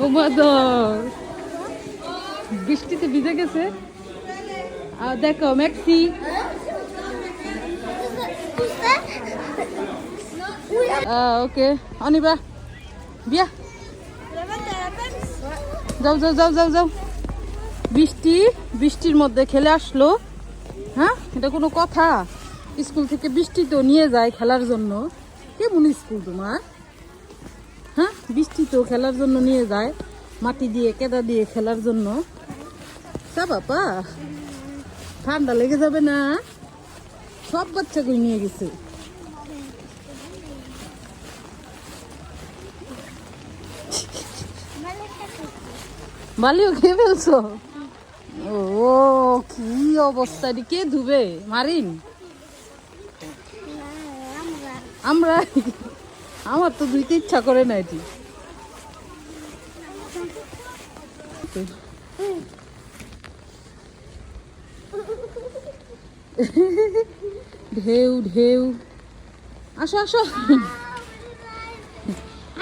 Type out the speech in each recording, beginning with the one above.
ও মাদর বৃষ্টিতে ভিজে গেছে। আর দেখো ম্যাক্সি ওকে অনিবা বিয়া যাও যাও যাও যাও যাও। বৃষ্টির মধ্যে খেলে আসলো। হ্যাঁ, এটা কোনো কথা? স্কুল থেকে বৃষ্টি তো নিয়ে যায় খেলার জন্য। কেমন স্কুল তোমার? হ্যাঁ, বৃষ্টি তো খেলার জন্য নিয়ে যায়, মাটি দিয়ে কেদা দিয়ে খেলার জন্য। তা বাবা ঠান্ডা লেগে যাবে না? সব বাচ্চাকে নিয়ে গেছে। বালিও খেয়ে ফেলছো? ও কি অবস্থা! কে ধুবে? মারিন? আমরা? আমার তো ধুইতে ইচ্ছা করে না এটি। ঢেউ ঢেউ। আসো আসো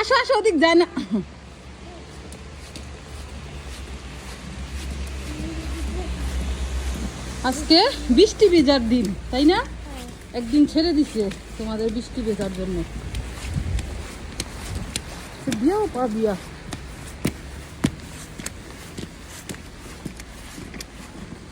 আসো আসো, ওদিক যায় না। আজকে বৃষ্টি ভেজার দিন, তাই না? একদিন ছেড়ে দিছে তোমাদের বৃষ্টি ভেজার জন্য। বিয়াও পা বিয়া।